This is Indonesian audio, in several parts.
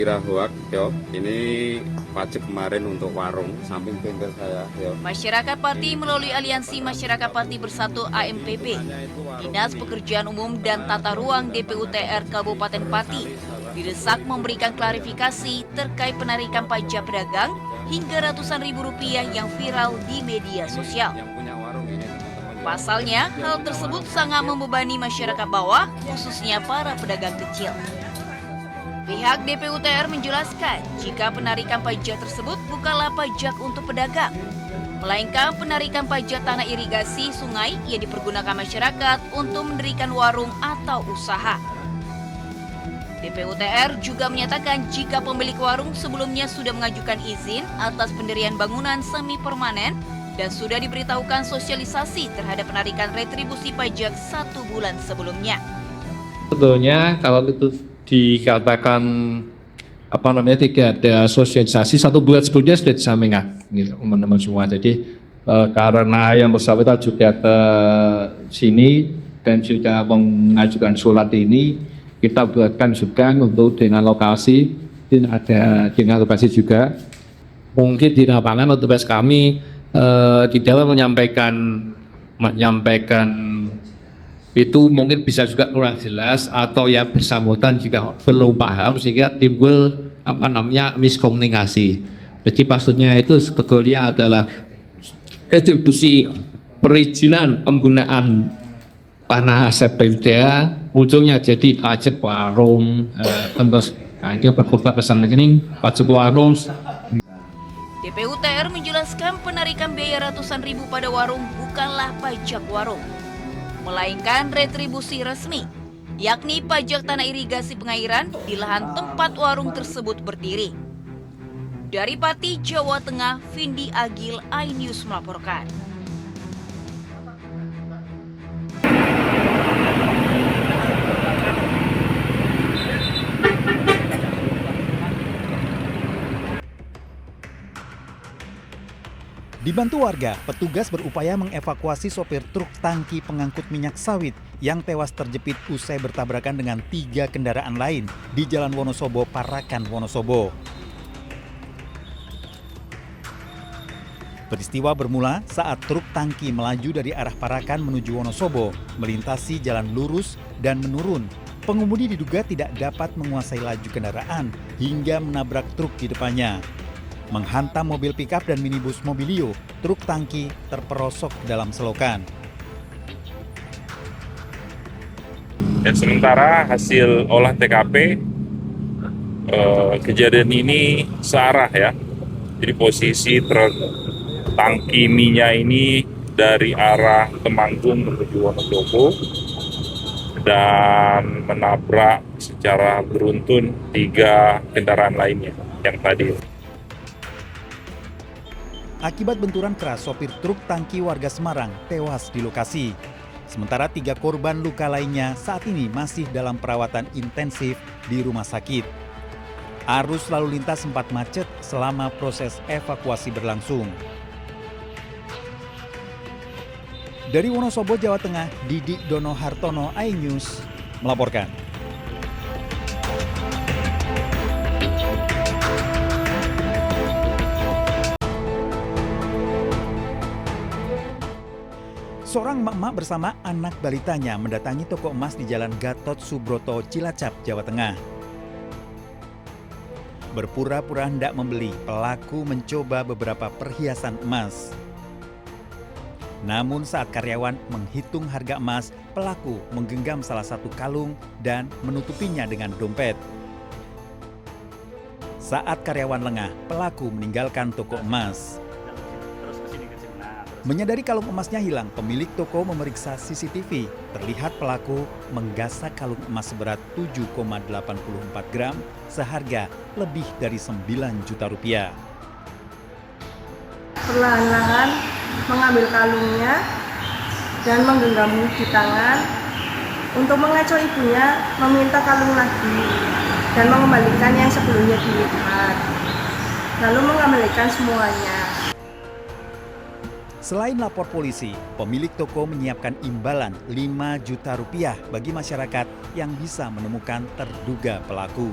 Kira hoak, yo. Ini pajak kemarin untuk warung samping bengkel saya, yo. Masyarakat Pati melalui Aliansi Masyarakat Pati Bersatu AMPP, Dinas Pekerjaan Umum dan Tata Ruang DPUTR Kabupaten Pati didesak memberikan klarifikasi terkait penarikan pajak pedagang hingga ratusan ribu rupiah yang viral di media sosial. Yang punya warung ini, teman-teman. Pasalnya, hal tersebut sangat membebani masyarakat bawah, khususnya para pedagang kecil. Pihak DPUTR menjelaskan jika penarikan pajak tersebut bukanlah pajak untuk pedagang, melainkan penarikan pajak tanah irigasi sungai yang dipergunakan masyarakat untuk mendirikan warung atau usaha. DPUTR juga menyatakan jika pemilik warung sebelumnya sudah mengajukan izin atas pendirian bangunan semi permanen dan sudah diberitahukan sosialisasi terhadap penarikan retribusi pajak 1 bulan sebelumnya. Sebetulnya kalau itu dikatakan tidak ada sosialisasi 1 bulan sebelumnya sudah disampaikan gitu, teman-teman semua. Jadi karena yang bersangkutan juga ke sini dan sudah mengajukan surat ini, kita buatkan juga untuk dengan lokasi, dan ada dengan lokasi juga. Mungkin di lapangan petugas kami di dalam menyampaikan itu mungkin bisa juga kurang jelas atau ya bersangkutan juga belum paham sehingga timbul miskomunikasi. Jadi maksudnya itu sebetulnya adalah retribusi perizinan penggunaan tanah aset PUDA, ujungnya jadi pajak warung, terus ini berubah pesan rekening pajak warung. DPUTR menjelaskan penarikan biaya ratusan ribu pada warung bukanlah pajak warung, melainkan retribusi resmi, yakni pajak tanah irigasi pengairan di lahan tempat warung tersebut berdiri. Dari Pati, Jawa Tengah, Vindi Agil, iNews melaporkan. Dibantu warga, petugas berupaya mengevakuasi sopir truk tangki pengangkut minyak sawit yang tewas terjepit usai bertabrakan dengan 3 kendaraan lain di Jalan Wonosobo, Parakan, Wonosobo. Peristiwa bermula saat truk tangki melaju dari arah Parakan menuju Wonosobo, melintasi jalan lurus dan menurun. Pengemudi diduga tidak dapat menguasai laju kendaraan hingga menabrak truk di depannya. Menghantam mobil pikap dan minibus Mobilio, truk tangki terperosok dalam selokan. Dan sementara hasil olah TKP kejadian ini searah ya. Jadi posisi truk tangki minyak ini dari arah Temanggung menuju Wonosobo dan menabrak secara beruntun 3 kendaraan lainnya yang tadi. Akibat benturan keras, sopir truk tangki warga Semarang tewas di lokasi. Sementara 3 korban luka lainnya saat ini masih dalam perawatan intensif di rumah sakit. Arus lalu lintas sempat macet selama proses evakuasi berlangsung. Dari Wonosobo, Jawa Tengah, Didik Dono Hartono, iNews melaporkan. Seorang emak-emak bersama anak balitanya mendatangi toko emas di Jalan Gatot Subroto, Cilacap, Jawa Tengah. Berpura-pura hendak membeli, pelaku mencoba beberapa perhiasan emas. Namun saat karyawan menghitung harga emas, pelaku menggenggam salah satu kalung dan menutupinya dengan dompet. Saat karyawan lengah, pelaku meninggalkan toko emas. Menyadari kalung emasnya hilang, pemilik toko memeriksa CCTV. Terlihat pelaku menggasak kalung emas seberat 7,84 gram seharga lebih dari 9 juta rupiah. Perlahan-lahan mengambil kalungnya dan menggenggam di tangan untuk mengecoh ibunya meminta kalung lagi dan mengembalikan yang sebelumnya dilipat, lalu mengembalikan semuanya. Selain lapor polisi, pemilik toko menyiapkan imbalan 5 juta rupiah bagi masyarakat yang bisa menemukan terduga pelaku.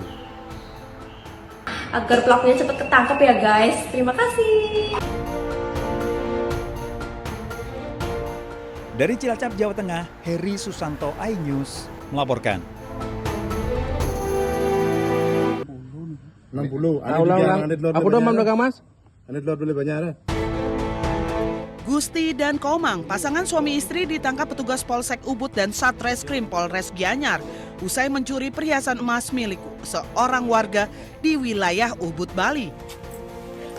agar pelakunya cepat ketangkep ya guys. Terima kasih. Dari Cilacap, Jawa Tengah, Heri Susanto, iNews melaporkan. 60. Ulang. Apa dong belakang Mas? Anit lor boleh banyak. Gusti dan Komang, pasangan suami istri ditangkap petugas Polsek Ubud dan Satreskrim Polres Gianyar usai mencuri perhiasan emas milik seorang warga di wilayah Ubud, Bali.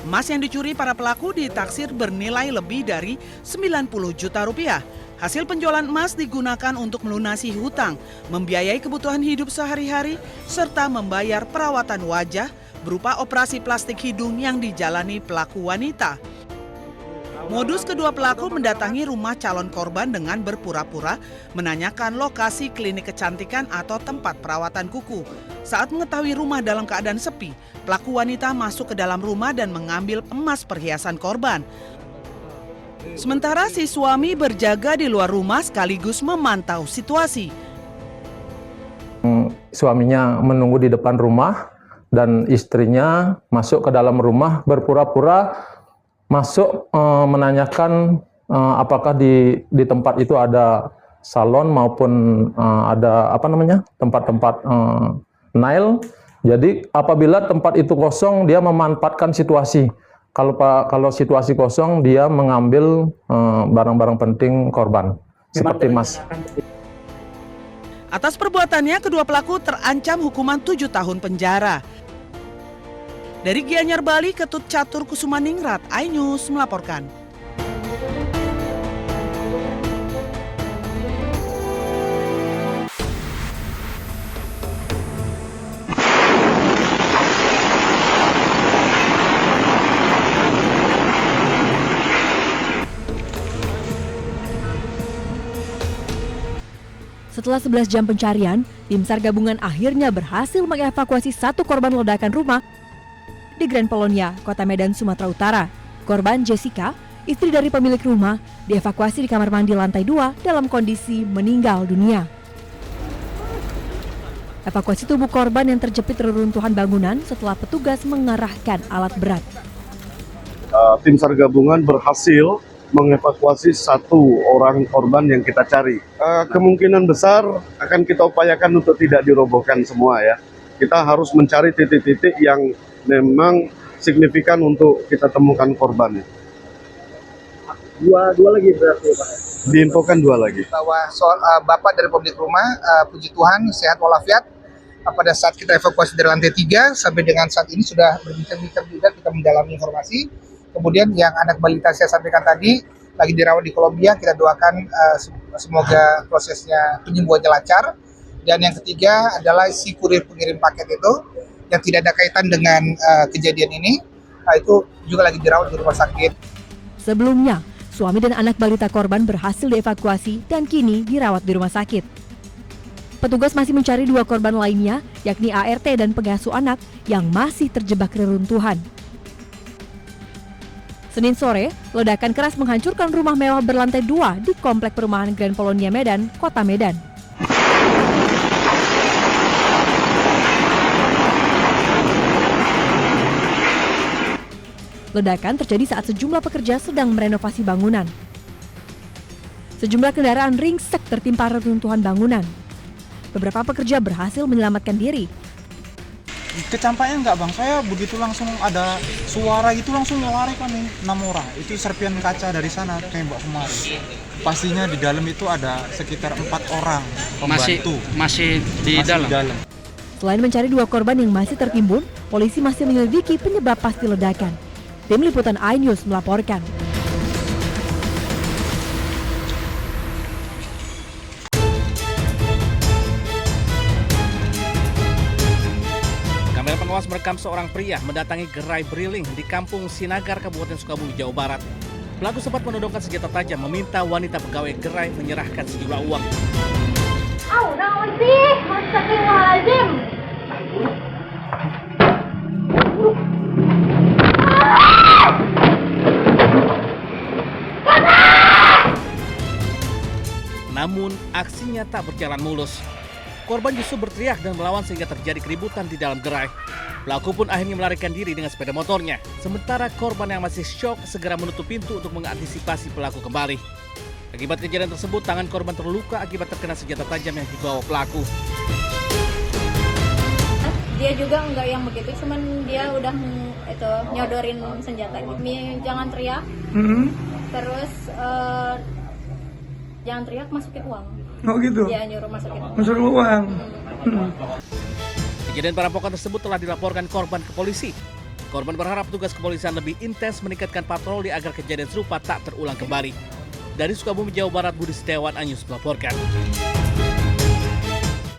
Emas yang dicuri para pelaku ditaksir bernilai lebih dari 90 juta rupiah. Hasil penjualan emas digunakan untuk melunasi hutang, membiayai kebutuhan hidup sehari-hari, serta membayar perawatan wajah berupa operasi plastik hidung yang dijalani pelaku wanita. Modus kedua pelaku mendatangi rumah calon korban dengan berpura-pura menanyakan lokasi klinik kecantikan atau tempat perawatan kuku. Saat mengetahui rumah dalam keadaan sepi, pelaku wanita masuk ke dalam rumah dan mengambil emas perhiasan korban. Sementara si suami berjaga di luar rumah sekaligus memantau situasi. Suaminya menunggu di depan rumah dan istrinya masuk ke dalam rumah berpura-pura masuk menanyakan apakah di tempat itu ada salon maupun ada tempat-tempat nail. Jadi apabila tempat itu kosong dia memanfaatkan situasi. Kalau situasi kosong dia mengambil barang-barang penting korban seperti emas. Atas perbuatannya kedua pelaku terancam hukuman 7 tahun penjara. Dari Gianyar, Bali, Ketut Catur Kusumaningrat, iNews melaporkan. Setelah 11 jam pencarian, tim SAR gabungan akhirnya berhasil mengevakuasi satu korban ledakan rumah di Grand Polonia, Kota Medan, Sumatera Utara. Korban Jessica, istri dari pemilik rumah, dievakuasi di kamar mandi lantai 2 dalam kondisi meninggal dunia. Evakuasi tubuh korban yang terjepit reruntuhan bangunan setelah petugas mengerahkan alat berat. Tim SAR gabungan berhasil mengevakuasi satu orang korban yang kita cari. Kemungkinan besar akan kita upayakan untuk tidak dirobohkan semua ya. Kita harus mencari titik-titik yang memang signifikan untuk kita temukan korbannya. Dua lagi berarti Pak? Diinfokan 2 lagi. Bahwa Bapak dari pemilik rumah, puji Tuhan, sehat walafiat. Pada saat kita evakuasi dari lantai 3 sampai dengan saat ini sudah berbincang-bincang juga kita mendalami informasi. Kemudian yang anak balita saya sampaikan tadi lagi dirawat di Kolombia, kita doakan semoga prosesnya penyembuhannya lancar. Dan yang ketiga adalah si kurir pengirim paket itu yang tidak ada kaitan dengan kejadian ini, itu juga lagi dirawat di rumah sakit. Sebelumnya, suami dan anak balita korban berhasil dievakuasi dan kini dirawat di rumah sakit. Petugas masih mencari 2 korban lainnya, yakni ART dan pengasuh anak yang masih terjebak reruntuhan. Senin sore, ledakan keras menghancurkan rumah mewah berlantai 2 di Komplek Perumahan Grand Polonia Medan, Kota Medan. Ledakan terjadi saat sejumlah pekerja sedang merenovasi bangunan. Sejumlah kendaraan ringsek tertimpa reruntuhan bangunan. Beberapa pekerja berhasil menyelamatkan diri. Kecampaknya enggak bang, saya begitu langsung ada suara gitu langsung lari kan nih 6 orang. Itu serpian kaca dari sana tembak kemari. Pastinya di dalam itu ada sekitar 4 orang pembantu. Masih di dalam. Selain mencari 2 korban yang masih tertimbun, polisi masih menyelidiki penyebab pasti ledakan. Tim Liputan iNews melaporkan. Kamera pengawas merekam seorang pria mendatangi gerai briling di Kampung Sinagar, Kabupaten Sukabumi, Jawa Barat. Pelaku sempat menodongkan senjata tajam meminta wanita pegawai gerai menyerahkan sejumlah uang. Naon sih? Astagfirullahaladzim. Namun aksinya tak berjalan mulus. Korban justru berteriak dan melawan sehingga terjadi keributan di dalam gerai. Pelaku pun akhirnya melarikan diri dengan sepeda motornya. Sementara korban yang masih syok segera menutup pintu untuk mengantisipasi pelaku kembali. Akibat kejadian tersebut, tangan korban terluka akibat terkena senjata tajam yang dibawa pelaku. Dia juga enggak yang begitu, cuman dia udah nyodorin senjata. Jangan teriak. Terus jangan teriak, masukin uang. Oh gitu? Dia nyuruh masukin uang. Masukin uang. Kejadian perampokan tersebut telah dilaporkan korban ke polisi. Korban berharap petugas kepolisian lebih intens meningkatkan patroli agar kejadian serupa tak terulang kembali. Dari Sukabumi, Jawa Barat, Budi Setiawan, Anyus melaporkan.